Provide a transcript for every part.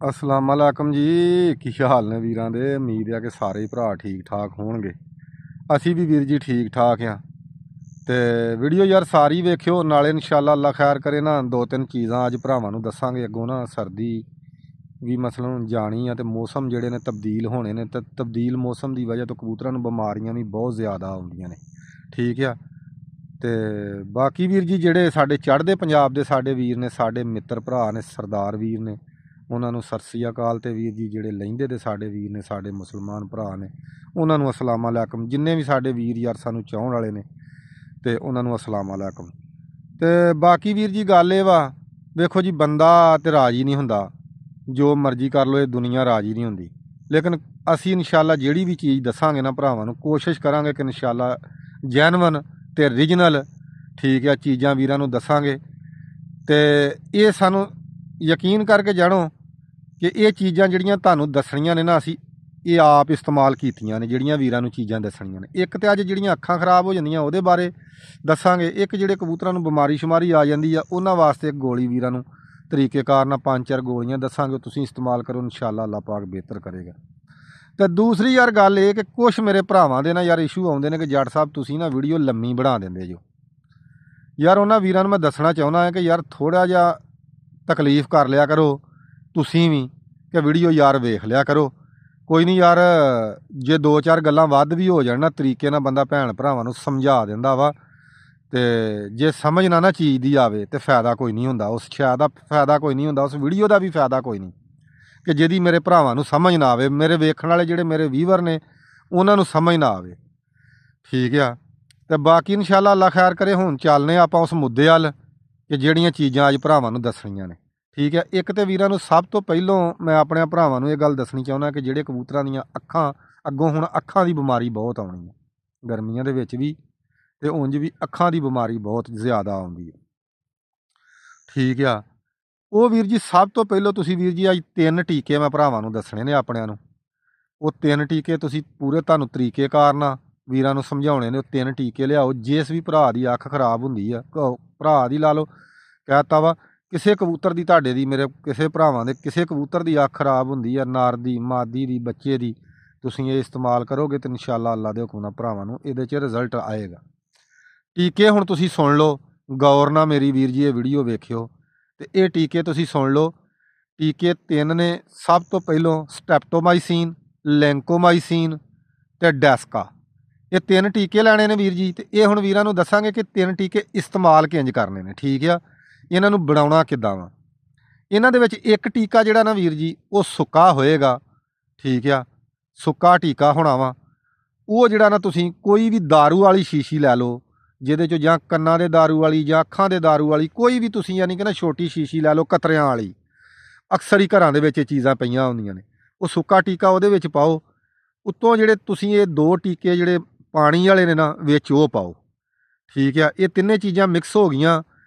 ਅਸਲਾਮ ਵਾਲੇਕਮ ਜੀ। ਕੀ ਹਾਲ ਨੇ ਵੀਰਾਂ ਦੇ? ਉਮੀਦ ਆ ਕਿ ਸਾਰੇ ਹੀ ਭਰਾ ਠੀਕ ਠਾਕ ਹੋਣਗੇ। ਅਸੀਂ ਵੀ ਵੀਰ ਜੀ ਠੀਕ ਠਾਕ ਆ। ਤੇ ਵੀਡੀਓ ਯਾਰ ਸਾਰੀ ਵੇਖਿਓ, ਨਾਲੇ ਇਨਸ਼ਾਅੱਲਾ ਅੱਲਾ ਖੈਰ ਕਰੇ ਨਾ। ਦੋ ਤਿੰਨ ਚੀਜ਼ਾਂ ਅੱਜ ਭਰਾਵਾਂ ਨੂੰ ਦੱਸਾਂਗੇ। ਅੱਗੋਂ ਨਾ ਸਰਦੀ ਵੀ ਮਸਲਨ ਜਾਣੀ ਆ ਤੇ ਮੌਸਮ ਜਿਹੜੇ ਨੇ ਤਬਦੀਲ ਹੋਣੇ ਨੇ, ਤੇ ਤਬਦੀਲ ਮੌਸਮ ਦੀ ਵਜ੍ਹਾ ਤੋਂ ਕਬੂਤਰਾਂ ਨੂੰ ਬਿਮਾਰੀਆਂ ਵੀ ਬਹੁਤ ਜ਼ਿਆਦਾ ਆਉਂਦੀਆਂ ਨੇ। ਠੀਕ ਆ। ਤੇ ਬਾਕੀ ਵੀਰ ਜੀ ਜਿਹੜੇ ਸਾਡੇ ਚੜ੍ਹਦੇ ਪੰਜਾਬ ਦੇ ਸਾਡੇ ਵੀਰ ਨੇ, ਸਾਡੇ ਮਿੱਤਰ ਭਰਾ ਨੇ, ਸਰਦਾਰ ਵੀਰ ਨੇ, ਉਹਨਾਂ ਨੂੰ ਸਤਿ ਸ੍ਰੀ ਅਕਾਲ। ਤੇ ਵੀਰ ਜੀ ਜਿਹੜੇ ਲਹਿੰਦੇ ਦੇ ਸਾਡੇ ਵੀਰ ਨੇ, ਸਾਡੇ ਮੁਸਲਮਾਨ ਭਰਾ ਨੇ, ਉਹਨਾਂ ਨੂੰ ਅਸਲਾਮ ਵਾਲੇਕਮ। ਜਿੰਨੇ ਵੀ ਸਾਡੇ ਵੀਰ ਯਾਰ ਸਾਨੂੰ ਚਾਹਣ ਵਾਲੇ ਨੇ ਤੇ ਉਹਨਾਂ ਨੂੰ ਅਸਲਾਮ ਵਾਲੇਕਮ। ਤੇ ਬਾਕੀ ਵੀਰ ਜੀ ਗੱਲ ਇਹ ਵਾ, ਵੇਖੋ ਜੀ, ਬੰਦਾ ਤੇ ਰਾਜੀ ਨਹੀਂ ਹੁੰਦਾ, ਜੋ ਮਰਜ਼ੀ ਕਰ ਲਓ, ਇਹ ਦੁਨੀਆ ਰਾਜੀ ਨਹੀਂ ਹੁੰਦੀ। ਲੇਕਿਨ ਅਸੀਂ ਇਨਸ਼ਾਅੱਲਾ ਜਿਹੜੀ ਵੀ ਚੀਜ਼ ਦੱਸਾਂਗੇ ਨਾ ਭਰਾਵਾਂ ਨੂੰ, ਕੋਸ਼ਿਸ਼ ਕਰਾਂਗੇ ਕਿ ਇਨਸ਼ਾਅੱਲਾ ਜੈਨਵਨ ਤੇ ਰੀਜਨਲ ਠੀਕ ਆ ਚੀਜ਼ਾਂ ਵੀਰਾਂ ਨੂੰ ਦੱਸਾਂਗੇ। ਤੇ ਇਹ ਸਾਨੂੰ ਯਕੀਨ ਕਰਕੇ ਜਾਣੋ ਕਿ ਇਹ ਚੀਜ਼ਾਂ ਜਿਹੜੀਆਂ ਤੁਹਾਨੂੰ ਦੱਸਣੀਆਂ ਨੇ ਨਾ, ਅਸੀਂ ਇਹ ਆਪ ਇਸਤੇਮਾਲ ਕੀਤੀਆਂ ਨੇ। ਜਿਹੜੀਆਂ ਵੀਰਾਂ ਨੂੰ ਚੀਜ਼ਾਂ ਦੱਸਣੀਆਂ ਨੇ, ਇੱਕ ਤਾਂ ਅੱਜ ਜਿਹੜੀਆਂ ਅੱਖਾਂ ਖਰਾਬ ਹੋ ਜਾਂਦੀਆਂ ਉਹਦੇ ਬਾਰੇ ਦੱਸਾਂਗੇ। ਇੱਕ ਜਿਹੜੇ ਕਬੂਤਰਾਂ ਨੂੰ ਬਿਮਾਰੀ ਸ਼ੁਮਾਰੀ ਆ ਜਾਂਦੀ ਆ, ਉਹਨਾਂ ਵਾਸਤੇ ਇੱਕ ਗੋਲੀ ਵੀਰਾਂ ਨੂੰ ਤਰੀਕੇਕਾਰ ਨਾਲ 5-4 ਗੋਲੀਆਂ ਦੱਸਾਂਗੇ। ਤੁਸੀਂ ਇਸਤੇਮਾਲ ਕਰੋ, ਇਨਸ਼ਾਅੱਲਾ ਅੱਲਾਹ ਪਾਕ ਬਿਹਤਰ ਕਰੇਗਾ। ਤੇ ਦੂਸਰੀ ਯਾਰ ਗੱਲ ਇਹ ਕਿ ਕੁਛ ਮੇਰੇ ਭਰਾਵਾਂ ਦੇ ਨਾ ਯਾਰ ਇਸ਼ੂ ਆਉਂਦੇ ਨੇ ਕਿ ਜੱਟ ਸਾਹਿਬ ਤੁਸੀਂ ਨਾ ਵੀਡੀਓ ਲੰਮੀ ਬਣਾ ਦਿੰਦੇ ਜੋ। ਯਾਰ ਉਹਨਾਂ ਵੀਰਾਂ ਨੂੰ ਮੈਂ ਦੱਸਣਾ ਚਾਹੁੰਦਾ ਹਾਂ ਕਿ ਯਾਰ ਥੋੜ੍ਹਾ ਜਿਹਾ ਤਕਲੀਫ ਕਰ ਲਿਆ ਕਰੋ ਤੁਸੀਂ ਵੀ, ਕਿ ਵੀਡੀਓ ਯਾਰ ਵੇਖ ਲਿਆ ਕਰੋ। ਕੋਈ ਨਹੀਂ ਯਾਰ, ਜੇ 2-4 ਗੱਲਾਂ ਵੱਧ ਵੀ ਹੋ ਜਾਣ ਨਾ, ਤਰੀਕੇ ਨਾਲ ਬੰਦਾ ਭੈਣ ਭਰਾਵਾਂ ਨੂੰ ਸਮਝਾ ਦਿੰਦਾ ਵਾ। ਤੇ ਜੇ ਸਮਝ ਨਾ ਚੀਜ਼ ਦੀ ਆਵੇ ਤੇ ਫਾਇਦਾ ਕੋਈ ਨਹੀਂ ਹੁੰਦਾ, ਉਸ ਸ਼ਾਇਦ ਦਾ ਫਾਇਦਾ ਕੋਈ ਨਹੀਂ ਹੁੰਦਾ, ਉਸ ਵੀਡੀਓ ਦਾ ਵੀ ਫਾਇਦਾ ਕੋਈ ਨਹੀਂ। ਕਿ ਜਿਹਦੀ ਮੇਰੇ ਭਰਾਵਾਂ ਨੂੰ ਸਮਝ ਨਾ ਆਵੇ, ਮੇਰੇ ਵੇਖਣ ਵਾਲੇ ਜਿਹੜੇ ਮੇਰੇ ਵੀਵਰ ਨੇ ਉਹਨਾਂ ਨੂੰ ਸਮਝ ਨਾ ਆਵੇ। ਠੀਕ ਆ। ਤੇ ਬਾਕੀ ਇਨਸ਼ਾਅੱਲਾ ਅੱਲਾ ਖੈਰ ਕਰੇ। ਹੁਣ ਚੱਲਨੇ ਆਪਾਂ ਉਸ ਮੁੱਦੇ ਵੱਲ ਕਿ ਜਿਹੜੀਆਂ ਚੀਜ਼ਾਂ ਅੱਜ ਭਰਾਵਾਂ ਨੂੰ ਦੱਸਣੀਆਂ ਨੇ। ਠੀਕ ਹੈ। ਇੱਕ ਤੇ ਵੀਰਾਂ ਨੂੰ ਸਭ ਤੋਂ ਪਹਿਲੋਂ ਮੈਂ ਆਪਣੇ ਭਰਾਵਾਂ ਨੂੰ ਇਹ ਗੱਲ ਦੱਸਣੀ ਚਾਹੁੰਦਾ ਕਿ ਜਿਹੜੇ ਕਬੂਤਰਾਂ ਦੀਆਂ ਅੱਖਾਂ ਅੱਗੋਂ ਹੁਣ ਅੱਖਾਂ ਦੀ ਬਿਮਾਰੀ ਬਹੁਤ ਆਉਣੀ ਹੈ ਗਰਮੀਆਂ ਦੇ ਵਿੱਚ ਵੀ, ਤੇ ਉਂਝ ਵੀ ਅੱਖਾਂ ਦੀ ਬਿਮਾਰੀ ਬਹੁਤ ਜ਼ਿਆਦਾ ਆਉਂਦੀ ਹੈ। ਠੀਕ ਆ। ਉਹ ਵੀਰ ਜੀ ਸਭ ਤੋਂ ਪਹਿਲਾਂ ਤੁਸੀਂ ਵੀਰ ਜੀ ਅੱਜ 3 ਟੀਕੇ ਮੈਂ ਭਰਾਵਾਂ ਨੂੰ ਦੱਸਣੇ ਨੇ ਆਪਣਿਆਂ ਨੂੰ। ਉਹ 3 ਟੀਕੇ ਤੁਸੀਂ ਪੂਰੇ ਤੁਹਾਨੂੰ ਤਰੀਕੇਕਾਰ ਨਾਲ ਵੀਰਾਂ ਨੂੰ ਸਮਝਾਉਣੇ ਨੇ। ਉਹ 3 ਟੀਕੇ ਲਿਆਓ। ਜਿਸ ਵੀ ਭਰਾ ਦੀ ਅੱਖ ਖਰਾਬ ਹੁੰਦੀ ਆ, ਭਰਾ ਦੀ ਲਾ ਲਓ, ਕਹਿਤਾ ਵਾ ਕਿਸੇ ਕਬੂਤਰ ਦੀ, ਤੁਹਾਡੇ ਦੀ, ਮੇਰੇ ਕਿਸੇ ਭਰਾਵਾਂ ਦੇ ਕਿਸੇ ਕਬੂਤਰ ਦੀ ਅੱਖ ਖਰਾਬ ਹੁੰਦੀ ਆ, ਨਰ ਦੀ, ਮਾਦੀ ਦੀ, ਬੱਚੇ ਦੀ, ਤੁਸੀਂ ਇਹ ਇਸਤੇਮਾਲ ਕਰੋਗੇ ਤੇ ਇਨਸ਼ਾਅੱਲਾ ਅੱਲਾ ਦੇ ਹੁਕਮ ਨਾਲ ਭਰਾਵਾਂ ਨੂੰ ਇਹਦੇ 'ਚ ਰਿਜ਼ਲਟ ਆਏਗਾ। ਟੀਕੇ ਹੁਣ ਤੁਸੀਂ ਸੁਣ ਲਓ ਗੌਰ ਨਾਲ ਮੇਰੀ ਵੀਰ ਜੀ, ਇਹ ਵੀਡੀਓ ਵੇਖਿਓ ਤੇ ਇਹ ਟੀਕੇ ਤੁਸੀਂ ਸੁਣ ਲਓ। ਟੀਕੇ 3 ਨੇ। ਸਭ ਤੋਂ ਪਹਿਲੋਂ ਸਟੈਪਟੋਮਾਈਸੀਨ, ਲੈਂਕੋਮਾਈਸੀਨ ਤੇ ਡੈਸਕਾ। ਇਹ 3 ਟੀਕੇ ਲੈਣੇ ਨੇ ਵੀਰ ਜੀ। ਤੇ ਇਹ ਹੁਣ ਵੀਰਾਂ ਨੂੰ ਦੱਸਾਂਗੇ ਕਿ 3 ਟੀਕੇ ਇਸਤੇਮਾਲ ਕਿੰਝ ਕਰਨੇ ਨੇ। ਠੀਕ ਆ। ਇਹਨਾਂ ਨੂੰ ਬਣਾਉਣਾ ਕਿੱਦਾਂ ਵਾ। ਇਹਨਾਂ ਦੇ ਵਿੱਚ ਇੱਕ ਟੀਕਾ ਜਿਹੜਾ ਨਾ ਵੀਰ ਜੀ, ਉਹ ਸੁੱਕਾ ਹੋਏਗਾ। ਠੀਕ ਆ। ਸੁੱਕਾ ਟੀਕਾ ਹੋਣਾ ਵਾ। ਉਹ ਜਿਹੜਾ ਨਾ ਤੁਸੀਂ ਕੋਈ ਵੀ दारू ਵਾਲੀ ਸ਼ੀਸ਼ੀ ਲੈ ਲਓ, ਜਿਹਦੇ 'ਚੋਂ ਜਾਂ ਕੰਨਾਂ ਦੇ दारू ਵਾਲੀ ਜਾਂ ਅੱਖਾਂ ਦੇ दारू ਵਾਲੀ, ਕੋਈ ਵੀ ਤੁਸੀਂ ਯਾਨੀ ਕਿ ਨਾ ਛੋਟੀ ਸ਼ੀਸ਼ੀ ਲੈ ਲਓ ਕਤਰਿਆਂ ਵਾਲੀ। ਅਕਸਰ ਹੀ ਘਰਾਂ ਦੇ ਵਿੱਚ ਇਹ ਚੀਜ਼ਾਂ ਪਈਆਂ ਹੁੰਦੀਆਂ ਨੇ। ਉਹ ਸੁੱਕਾ ਟੀਕਾ ਉਹਦੇ ਵਿੱਚ ਪਾਓ। ਉੱਤੋਂ ਜਿਹੜੇ ਤੁਸੀਂ ਇਹ 2 ਟੀਕੇ ਜਿਹੜੇ ਪਾਣੀ ਵਾਲੇ ਨੇ ਨਾ ਵਿੱਚ, ਉਹ ਪਾਓ। ਠੀਕ ਆ। ਇਹ ਤਿੰਨੇ ਚੀਜ਼ਾਂ ਮਿਕਸ ਹੋ ਗਈਆਂ।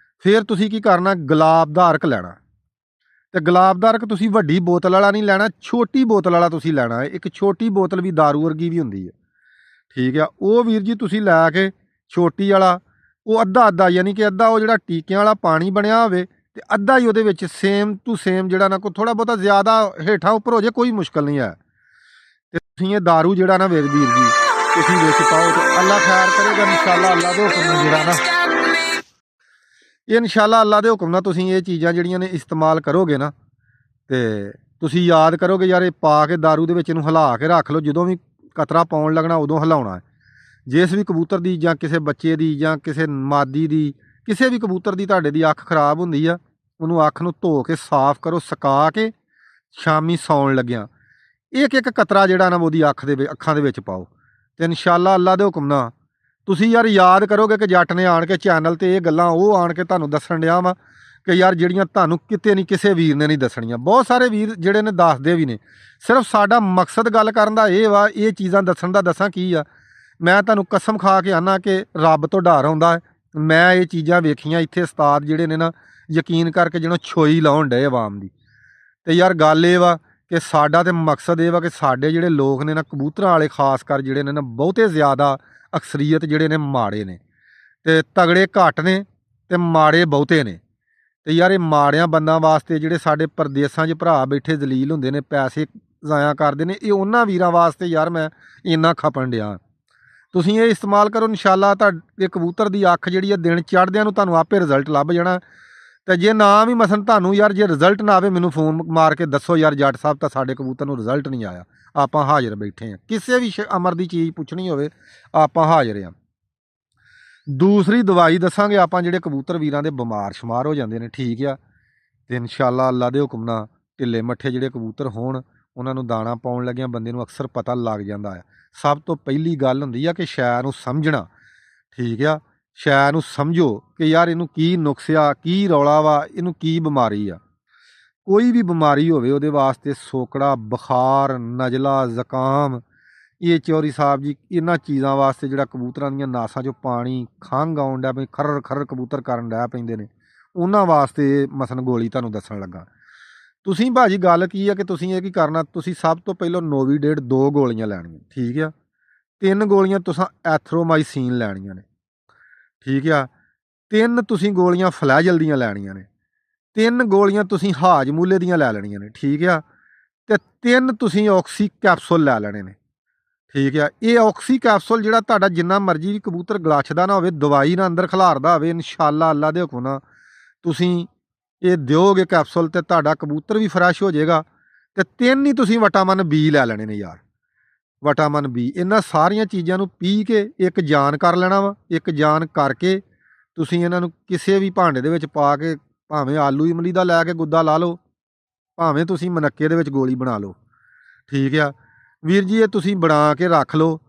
ਫਿਰ ਤੁਸੀਂ ਕੀ ਕਰਨਾ, ਗੁਲਾਬ ਦਾ ਅਰਕ ਲੈਣਾ। ਤੇ ਗੁਲਾਬ ਦਾ ਅਰਕ ਤੁਸੀਂ ਵੱਡੀ ਬੋਤਲ ਵਾਲਾ ਨਹੀਂ ਲੈਣਾ, ਛੋਟੀ ਬੋਤਲ ਵਾਲਾ ਤੁਸੀਂ ਲੈਣਾ ਹੈ। ਇੱਕ ਛੋਟੀ ਬੋਤਲ ਵੀ दारू ਵਰਗੀ ਵੀ ਹੁੰਦੀ ਹੈ। ਠੀਕ ਆ। ਉਹ ਵੀਰ ਜੀ ਤੁਸੀਂ ਲੈ ਕੇ ਛੋਟੀ ਵਾਲਾ, ਉਹ ਅੱਧਾ ਯਾਨੀ ਕਿ ਅੱਧਾ ਉਹ ਜਿਹੜਾ ਟੀਕਿਆਂ ਵਾਲਾ ਪਾਣੀ ਬਣਿਆ ਹੋਵੇ, ਤੇ ਅੱਧਾ ਹੀ ਉਹਦੇ ਵਿੱਚ ਸੇਮ ਟੂ ਸੇਮ ਜਿਹੜਾ ਨਾ ਕੋਈ ਥੋੜ੍ਹਾ ਬਹੁਤਾ ਜ਼ਿਆਦਾ ਹੇਠਾਂ ਉੱਪਰ ਹੋ ਜਾਏ, ਕੋਈ ਮੁਸ਼ਕਲ ਨਹੀਂ ਹੈ। ਤੇ ਤੁਸੀਂ ਇਹ दारू ਜਿਹੜਾ ਨਾ ਵੀਰ ਜੀ ਤੁਸੀਂ ਵਿੱਚ ਪਾਓ ਤੇ ਅੱਲਾ ਖੈਰ ਕਰੇਗਾ ਇਨਸ਼ਾਅੱਲਾ। ਅੱਲਾ ਦੇ ਹੁਕਮ ਨਾਲ ਜਿਹੜਾ ਨਾ, ਇਹ ਇਨਸ਼ਾਅੱਲਾ ਅੱਲਾ ਦੇ ਹੁਕਮ ਨਾਲ ਤੁਸੀਂ ਇਹ ਚੀਜ਼ਾਂ ਜਿਹੜੀਆਂ ਨੇ ਇਸਤੇਮਾਲ ਕਰੋਗੇ ਨਾ, ਤੇ ਤੁਸੀਂ ਯਾਦ ਕਰੋਗੇ ਯਾਰ ਇਹ ਪਾ ਕੇ दारू ਦੇ ਵਿੱਚ ਇਹਨੂੰ ਹਿਲਾ ਕੇ ਰੱਖ ਲਓ। ਜਦੋਂ ਵੀ ਕਤਰਾ ਪਾਉਣ ਲੱਗਣਾ ਉਦੋਂ ਹਿਲਾਉਣਾ ਹੈ। ਜਿਸ ਵੀ ਕਬੂਤਰ ਦੀ ਜਾਂ ਕਿਸੇ ਬੱਚੇ ਦੀ ਜਾਂ ਕਿਸੇ ਮਾਦੀ ਦੀ, ਕਿਸੇ ਵੀ ਕਬੂਤਰ ਦੀ ਤੁਹਾਡੇ ਦੀ ਅੱਖ ਖਰਾਬ ਹੁੰਦੀ ਆ, ਉਹਨੂੰ ਅੱਖ ਨੂੰ ਧੋ ਕੇ ਸਾਫ਼ ਕਰੋ, ਸੁਕਾ ਕੇ ਸ਼ਾਮੀ ਸੌਣ ਲੱਗਿਆ ਇੱਕ ਕਤਰਾ ਜਿਹੜਾ ਨਾ ਉਹਦੀ ਅੱਖਾਂ ਦੇ ਵਿੱਚ ਪਾਓ। ਤੇ ਇਨਸ਼ਾਅੱਲਾ ਅੱਲਾ ਦੇ ਹੁਕਮ ਨਾਲ ਤੁਸੀਂ ਯਾਰ ਯਾਦ ਕਰੋਗੇ ਕਿ ਜੱਟ ਨੇ ਆਣ ਕੇ ਚੈਨਲ ਤੇ ਇਹ ਗੱਲਾਂ ਉਹ ਆਣ ਕੇ ਤੁਹਾਨੂੰ ਦੱਸਣ ਡਿਆ ਵਾ ਕਿ ਯਾਰ ਜਿਹੜੀਆਂ ਤੁਹਾਨੂੰ ਕਿਤੇ ਨਹੀਂ, ਕਿਸੇ ਵੀਰ ਨੇ ਨਹੀਂ ਦੱਸਣੀਆਂ। ਬਹੁਤ ਸਾਰੇ ਵੀਰ ਜਿਹੜੇ ਨੇ ਦੱਸਦੇ ਵੀ ਨੇ। ਸਿਰਫ ਸਾਡਾ ਮਕਸਦ ਗੱਲ ਕਰਨ ਦਾ ਇਹ ਵਾ, ਇਹ ਚੀਜ਼ਾਂ ਦੱਸਣ ਦਾ ਦੱਸਾਂ ਕੀ ਆ। ਮੈਂ ਤੁਹਾਨੂੰ ਕਸਮ ਖਾ ਕੇ ਆਨਾ ਕਿ ਰੱਬ ਤੋਂ ਡਰ ਆਉਂਦਾ ਹੈ। ਮੈਂ ਇਹ ਚੀਜ਼ਾਂ ਵੇਖੀਆਂ ਇੱਥੇ, ਉਸਤਾਦ ਜਿਹੜੇ ਨੇ ਨਾ ਯਕੀਨ ਕਰਕੇ ਜਿਹਨੂੰ ਛੋਈ ਲਾਉਣ ਡਏ ਆਵਾਮ ਦੀ। ਤੇ ਯਾਰ ਗੱਲ ਇਹ ਵਾ ਕਿ ਸਾਡਾ ਤੇ ਮਕਸਦ ਇਹ ਵਾ ਕਿ ਸਾਡੇ ਜਿਹੜੇ ਲੋਕ ਨੇ ਨਾ, ਕਬੂਤਰਾਂ ਵਾਲੇ ਖਾਸ ਕਰ ਜਿਹੜੇ ਨੇ ਨਾ, ਬਹੁਤੇ ਜ਼ਿਆਦਾ ਅਕਸਰੀਅਤ ਜਿਹੜੇ ਨੇ ਮਾੜੇ ਨੇ, ਤੇ ਤਗੜੇ ਘੱਟ ਨੇ ਤੇ ਮਾੜੇ ਬਹੁਤੇ ਨੇ। ਤੇ ਯਾਰ ਇਹ ਮਾੜਿਆਂ ਬੰਦਾਂ ਵਾਸਤੇ ਜਿਹੜੇ ਸਾਡੇ ਪ੍ਰਦੇਸਾਂ 'ਚ ਭਰਾ ਬੈਠੇ ਦਲੀਲ ਹੁੰਦੇ ਨੇ, ਪੈਸੇ ਜ਼ਾਇਆ ਕਰਦੇ ਨੇ, ਇਹ ਉਹਨਾਂ ਵੀਰਾਂ ਵਾਸਤੇ ਯਾਰ ਮੈਂ ਇੰਨਾ ਖਪਣ ਡਿਆ। ਤੁਸੀਂ ਇਹ ਇਸਤੇਮਾਲ ਕਰੋ, ਇਨਸ਼ਾਅੱਲਾ ਇਹ ਕਬੂਤਰ ਦੀ ਅੱਖ ਜਿਹੜੀ ਆ ਦਿਨ ਚੜ੍ਹਦਿਆਂ ਨੂੰ ਤੁਹਾਨੂੰ ਆਪੇ ਰਿਜ਼ਲਟ ਲੱਭ ਜਾਣਾ। ਤੇ ਜੇ ਨਾ ਵੀ ਮਸਨ ਤੁਹਾਨੂੰ ਯਾਰ ਜੇ ਰਿਜ਼ਲਟ ਨਾ ਆਵੇ, ਮੈਨੂੰ ਫੋਨ ਮਾਰ ਕੇ ਦੱਸੋ ਯਾਰ ਜੱਟ ਸਾਹਿਬ ਤਾਂ ਸਾਡੇ ਕਬੂਤਰ ਨੂੰ ਰਿਜ਼ਲਟ ਨਹੀਂ ਆਇਆ, ਆਪਾਂ ਹਾਜ਼ਰ ਬੈਠੇ ਹਾਂ। ਕਿਸੇ ਵੀ ਅਮਰ ਦੀ ਚੀਜ਼ ਪੁੱਛਣੀ ਹੋਵੇ ਆਪਾਂ ਹਾਜ਼ਰ ਹਾਂ। ਦੂਸਰੀ ਦਵਾਈ ਦੱਸਾਂਗੇ ਆਪਾਂ ਜਿਹੜੇ ਕਬੂਤਰ ਵੀਰਾਂ ਦੇ ਬਿਮਾਰ ਸ਼ੁਮਾਰ ਹੋ ਜਾਂਦੇ ਨੇ, ਠੀਕ ਆ। ਤੇ ਇਨਸ਼ਾਅੱਲਾ ਅੱਲਾ ਦੇ ਹੁਕਮ ਨਾਲ ਢਿੱਲੇ ਮੱਠੇ ਜਿਹੜੇ ਕਬੂਤਰ ਹੋਣ ਉਹਨਾਂ ਨੂੰ ਦਾਣਾ ਪਾਉਣ ਲੱਗਿਆਂ ਬੰਦੇ ਨੂੰ ਅਕਸਰ ਪਤਾ ਲੱਗ ਜਾਂਦਾ ਹੈ। ਸਭ ਤੋਂ ਪਹਿਲੀ ਗੱਲ ਹੁੰਦੀ ਆ ਕਿ ਸ਼ੈ ਨੂੰ ਸਮਝਣਾ, ਠੀਕ ਆ। ਸ਼ੈ ਨੂੰ ਸਮਝੋ ਕਿ ਯਾਰ ਇਹਨੂੰ ਕੀ ਨੁਕਸ ਆ, ਕੀ ਰੌਲਾ ਵਾ, ਇਹਨੂੰ ਕੀ ਬਿਮਾਰੀ ਆ। ਕੋਈ ਵੀ ਬਿਮਾਰੀ ਹੋਵੇ ਉਹਦੇ ਵਾਸਤੇ ਸੋਕੜਾ, ਬੁਖਾਰ, ਨਜ਼ਲਾ, ਜ਼ੁਕਾਮ, ਇਹ ਚੌਰੀ ਸਾਹਿਬ ਜੀ ਇਹਨਾਂ ਚੀਜ਼ਾਂ ਵਾਸਤੇ ਜਿਹੜਾ ਕਬੂਤਰਾਂ ਦੀਆਂ ਨਾਸਾਂ 'ਚੋਂ ਪਾਣੀ ਖੰਘ ਆਉਣ ਡਿਆ ਪਈ, ਖਰਰ ਖਰਰ ਕਬੂਤਰ ਕਰਨ ਡਿਆ ਪੈਂਦੇ ਨੇ, ਉਹਨਾਂ ਵਾਸਤੇ ਮਸਨ ਗੋਲੀ ਤੁਹਾਨੂੰ ਦੱਸਣ ਲੱਗਾ। ਤੁਸੀਂ ਭਾਜੀ ਗੱਲ ਕੀ ਆ ਕਿ ਤੁਸੀਂ ਇਹ ਕੀ ਕਰਨਾ, ਤੁਸੀਂ ਸਭ ਤੋਂ ਪਹਿਲਾਂ ਨੋਵੀਡੇਟ 2 ਗੋਲੀਆਂ ਲੈਣੀਆਂ, ਠੀਕ ਆ। 3 ਗੋਲੀਆਂ ਤੁਸੀਂ ਐਥਰੋਮਾਈਸੀਨ ਲੈਣੀਆਂ ਨੇ, ਠੀਕ ਆ। 3 ਤੁਸੀਂ ਗੋਲੀਆਂ ਫਲੈਜਲ ਦੀਆਂ ਲੈਣੀਆਂ ਨੇ। 3 ਗੋਲੀਆਂ ਤੁਸੀਂ ਹਾਜਮੂਲੇ ਦੀਆਂ ਲੈ ਲੈਣੀਆਂ ਨੇ, ਠੀਕ ਆ। ਤੇ 3 ਤੁਸੀਂ ਆਕਸੀ ਕੈਪਸੂਲ ਲੈ ਲੈਣੇ ਨੇ, ਠੀਕ ਆ। ਇਹ ਆਕਸੀ ਕੈਪਸੂਲ ਜਿਹੜਾ ਤੁਹਾਡਾ ਜਿੰਨਾ ਮਰਜ਼ੀ ਵੀ ਕਬੂਤਰ ਗਲਾਛਦਾ ਨਾ ਹੋਵੇ, ਦਵਾਈ ਨਾ ਅੰਦਰ ਖਿਲਾਰਦਾ ਹੋਵੇ, ਇਨਸ਼ਾਅੱਲਾ ਅੱਲਾ ਦੇ ਹੁਕਮ ਨਾਲ ਤੁਸੀਂ ਇਹ ਦਿਓਗੇ ਕੈਪਸੂਲ ਤੇ ਤੁਹਾਡਾ ਕਬੂਤਰ ਵੀ ਫਰੈਸ਼ ਹੋ ਜਾਏਗਾ। ਤੇ 3 ਹੀ ਤੁਸੀਂ ਵਿਟਾਮਿਨ ਬੀ ਲੈ ਲੈਣੇ ਨੇ ਯਾਰ, ਵਿਟਾਮਿਨ ਬੀ। ਇਹਨਾਂ ਸਾਰੀਆਂ ਚੀਜ਼ਾਂ ਨੂੰ ਪੀ ਕੇ ਇੱਕ ਜਾਨ ਕਰ ਲੈਣਾ ਵਾ। ਇੱਕ ਜਾਨ ਕਰਕੇ ਤੁਸੀਂ ਇਹਨਾਂ ਨੂੰ ਕਿਸੇ ਵੀ ਭਾਂਡੇ ਦੇ ਵਿੱਚ ਪਾ ਕੇ, ਭਾਵੇਂ ਆਲੂ ਇਮਲੀ ਦਾ ਲੈ ਕੇ ਗੁੱਦਾ ਲਾ ਲਓ, ਭਾਵੇਂ ਤੁਸੀਂ ਮਨੱਕੇ ਦੇ ਵਿੱਚ ਗੋਲੀ ਬਣਾ ਲਓ, ਠੀਕ ਆ ਵੀਰ ਜੀ। ਇਹ ਤੁਸੀਂ ਬਣਾ ਕੇ ਰੱਖ ਲਓ।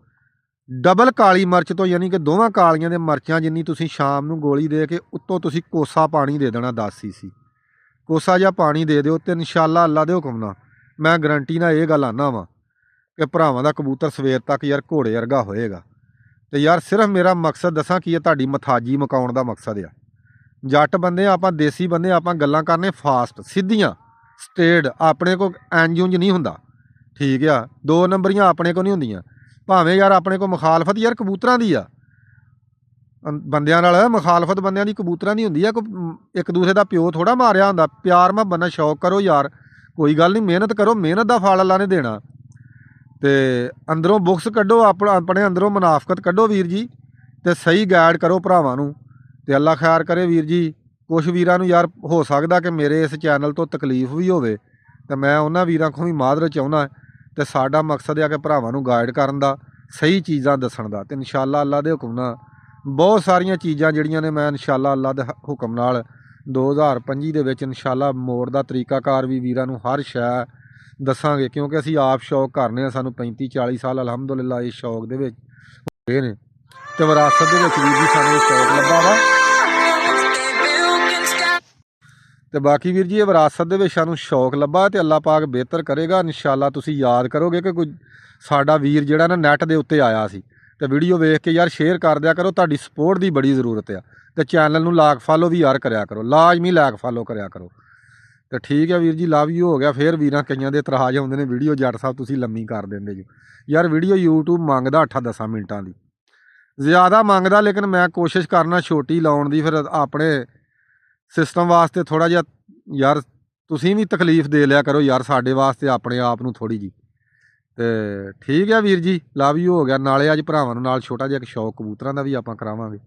ਡਬਲ ਕਾਲੀ ਮਿਰਚ ਤੋਂ, ਯਾਨੀ ਕਿ ਦੋਵਾਂ ਕਾਲੀਆਂ ਦੇ ਮਿਰਚਾਂ ਜਿੰਨੀ ਤੁਸੀਂ ਸ਼ਾਮ ਨੂੰ ਗੋਲੀ ਦੇ ਕੇ ਉੱਤੋਂ ਤੁਸੀਂ ਕੋਸਾ ਪਾਣੀ ਦੇ ਦੇਣਾ, 10 ਸੀਸੀ ਕੋਸਾ ਜਿਹਾ ਪਾਣੀ ਦੇ ਦਿਓ। ਤੇ ਇਨਸ਼ਾਅੱਲਾ ਅੱਲਾ ਦੇ ਹੁਕਮ ਨਾਲ ਮੈਂ ਗਰੰਟੀ ਨਾਲ ਇਹ ਗੱਲ ਆਨਾ ਵਾਂ ਕਿ ਭਰਾਵਾਂ ਦਾ ਕਬੂਤਰ ਸਵੇਰ ਤੱਕ ਯਾਰ ਘੋੜੇ ਵਰਗਾ ਹੋਏਗਾ। ਤੇ ਯਾਰ ਸਿਰਫ ਮੇਰਾ ਮਕਸਦ ਦੱਸਾਂ ਕੀ ਹੈ, ਤੁਹਾਡੀ ਮਥਾਜੀ ਮਕਾਉਣ ਦਾ ਮਕਸਦ ਆ। ਜੱਟ ਬੰਦੇ ਆਪਾਂ, ਦੇਸੀ ਬੰਦੇ ਆਪਾਂ, ਗੱਲਾਂ ਕਰਨੇ ਫਾਸਟ, ਸਿੱਧੀਆਂ, ਸਟੇਟ। ਆਪਣੇ ਕੋਲ ਇੰਜ ਨਹੀਂ ਹੁੰਦਾ, ਠੀਕ ਆ। 2 ਨੰਬਰੀਆਂ ਆਪਣੇ ਕੋਲ ਨਹੀਂ ਹੁੰਦੀਆਂ। ਭਾਵੇਂ ਯਾਰ ਆਪਣੇ ਕੋਲ ਮੁਖਾਲਫਤ ਯਾਰ ਕਬੂਤਰਾਂ ਦੀ ਆ, ਬੰਦਿਆਂ ਨਾਲ ਮੁਖਾਲਫਤ ਬੰਦਿਆਂ ਦੀ ਕਬੂਤਰਾਂ ਦੀ ਹੁੰਦੀ ਆ। ਇੱਕ ਦੂਸਰੇ ਦਾ ਪਿਓ ਥੋੜਾ ਮਾਰਿਆ ਹੁੰਦਾ। ਪਿਆਰ ਮੁਹੱਬਤ ਨਾਲ ਸ਼ੌਕ ਕਰੋ ਯਾਰ, ਕੋਈ ਗੱਲ ਨਹੀਂ, ਮਿਹਨਤ ਕਰੋ, ਮਿਹਨਤ ਦਾ ਫਲ ਅੱਲਾ ਨੇ ਦੇਣਾ। ਤੇ ਅੰਦਰੋਂ ਬੁਕਸ ਕੱਢੋ, ਆਪਣੇ ਅੰਦਰੋਂ ਮੁਨਾਫਕਤ ਕੱਢੋ ਵੀਰ ਜੀ, ਤੇ ਸਹੀ ਗਾਈਡ ਕਰੋ ਭਰਾਵਾਂ ਨੂੰ। ਤੇ ਅੱਲਾ ਖੈਰ ਕਰੇ ਵੀਰ ਜੀ। ਕੁਛ ਵੀਰਾਂ ਨੂੰ ਯਾਰ ਹੋ ਸਕਦਾ ਕਿ ਮੇਰੇ ਇਸ ਚੈਨਲ ਤੋਂ ਤਕਲੀਫ ਵੀ ਹੋਵੇ, ਤੇ ਮੈਂ ਉਹਨਾਂ ਵੀਰਾਂ ਕੋਲ ਵੀ ਮਾਦਰਤ ਚਾਹੁੰਦਾ। ਤੇ ਸਾਡਾ ਮਕਸਦ ਆ ਕਿ ਭਰਾਵਾਂ ਨੂੰ ਗਾਈਡ ਕਰਨ ਦਾ, ਸਹੀ ਚੀਜ਼ਾਂ ਦੱਸਣ ਦਾ। ਤੇ ਇਨਸ਼ਾਅੱਲਾ ਅੱਲਾ ਦੇ ਹੁਕਮ ਨਾਲ ਬਹੁਤ ਸਾਰੀਆਂ ਚੀਜ਼ਾਂ ਜਿਹੜੀਆਂ ਨੇ ਮੈਂ ਇਨਸ਼ਾਅੱਲਾ ਅੱਲਾ ਦੇ ਹੁਕਮ ਨਾਲ 2025 ਦੇ ਵਿੱਚ ਇਨਸ਼ਾਅੱਲਾ ਮੋੜ ਦਾ ਤਰੀਕਾਕਾਰ ਵੀ ਵੀਰਾਂ ਨੂੰ ਹਰ ਸ਼ੈ ਦੱਸਾਂਗੇ। ਕਿਉਂਕਿ ਅਸੀਂ ਆਪ ਸ਼ੌਕ ਕਰਨੇ ਆ, ਸਾਨੂੰ 35-40 ਸਾਲ ਅਲਹਮਦੁਲਿਲਾ ਇਸ ਸ਼ੌਕ ਦੇ ਵਿੱਚ ਹੋਏ ਨੇ। ਤੇ ਵਿਰਾਸਤ ਦੇ ਵਿੱਚ ਵੀਰ ਜੀ ਸਾਨੂੰ ਸ਼ੌਕ ਲੱਗਾ ਵਾ। ਤੇ ਬਾਕੀ ਵੀਰ ਜੀ ਇਹ ਵਿਰਾਸਤ ਦੇ ਵਿੱਚ ਸਾਨੂੰ ਸ਼ੌਕ ਲੱਭਾ ਤੇ ਅੱਲਾ ਪਾਕ ਬਿਹਤਰ ਕਰੇਗਾ ਇਨਸ਼ਾਅੱਲਾ। ਤੁਸੀਂ ਯਾਦ ਕਰੋਗੇ ਕਿ ਕੋਈ ਸਾਡਾ ਵੀਰ ਜਿਹੜਾ ਨਾ ਨੈੱਟ ਦੇ ਉੱਤੇ ਆਇਆ ਸੀ, ਤੇ ਵੀਡੀਓ ਵੇਖ ਕੇ ਯਾਰ ਸ਼ੇਅਰ ਕਰ ਦਿਆ ਕਰੋ। ਤੁਹਾਡੀ ਸਪੋਰਟ ਦੀ ਬੜੀ ਜ਼ਰੂਰਤ ਆ। ਤੇ ਚੈਨਲ ਨੂੰ ਲਾਇਕ ਫਾਲੋ ਵੀ ਯਾਰ ਕਰਿਆ ਕਰੋ, ਲਾਜ਼ਮੀ ਲਾਇਕ ਫਾਲੋ ਕਰਿਆ ਕਰੋ। ਤੇ ਠੀਕ ਹੈ ਵੀਰ ਜੀ, ਲਵ ਯੂ ਹੋ ਗਿਆ। ਫਿਰ ਵੀਰਾਂ ਕਈਆਂ ਦੇ ਇਤਰਾਜ਼ ਆਉਂਦੇ ਨੇ, ਵੀਡੀਓ ਜੱਟ ਸਾਹਿਬ ਤੁਸੀਂ ਲੰਮੀ ਕਰ ਦਿੰਦੇ ਜੀ। ਯਾਰ ਵੀਡੀਓ YouTube ਮੰਗਦਾ 8-10 ਮਿੰਟਾਂ ਦੀ, ਜ਼ਿਆਦਾ ਮੰਗਦਾ, ਲੇਕਿਨ ਮੈਂ ਕੋਸ਼ਿਸ਼ ਕਰਨਾ ਛੋਟੀ ਲਾਉਣ ਦੀ। ਫਿਰ ਆਪਣੇ ਸਿਸਟਮ ਵਾਸਤੇ ਥੋੜ੍ਹਾ ਜਿਹਾ ਯਾਰ ਤੁਸੀਂ ਵੀ ਤਕਲੀਫ ਦੇ ਲਿਆ ਕਰੋ ਯਾਰ, ਸਾਡੇ ਵਾਸਤੇ ਆਪਣੇ ਆਪ ਨੂੰ ਥੋੜ੍ਹੀ ਜੀ। ਤੇ ਠੀਕ ਹੈ ਵੀਰ ਜੀ, ਲਵ ਯੂ ਹੋ ਗਿਆ। ਨਾਲੇ ਅੱਜ ਭਰਾਵਾਂ ਨੂੰ ਨਾਲ ਛੋਟਾ ਜਿਹਾ ਇੱਕ ਸ਼ੌਕ ਕਬੂਤਰਾਂ ਦਾ ਵੀ ਆਪਾਂ ਕਰਾਵਾਂਗੇ,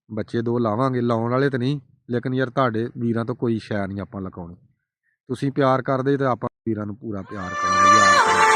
ਬੱਚੇ 2 ਲਾਵਾਂਗੇ। ਲਾਉਣ ਵਾਲੇ ਤਾਂ ਨਹੀਂ, ਲੇਕਿਨ ਯਾਰ ਤੁਹਾਡੇ ਵੀਰਾਂ ਤੋਂ ਕੋਈ ਸ਼ੈ ਨਹੀਂ ਆਪਾਂ ਲਗਾਉਣੀ। ਤੁਸੀਂ ਪਿਆਰ ਕਰਦੇ ਤੇ ਆਪਾਂ ਵੀਰਾਂ ਨੂੰ ਪੂਰਾ ਪਿਆਰ ਕਰਾਂਗੇ ਯਾਰ।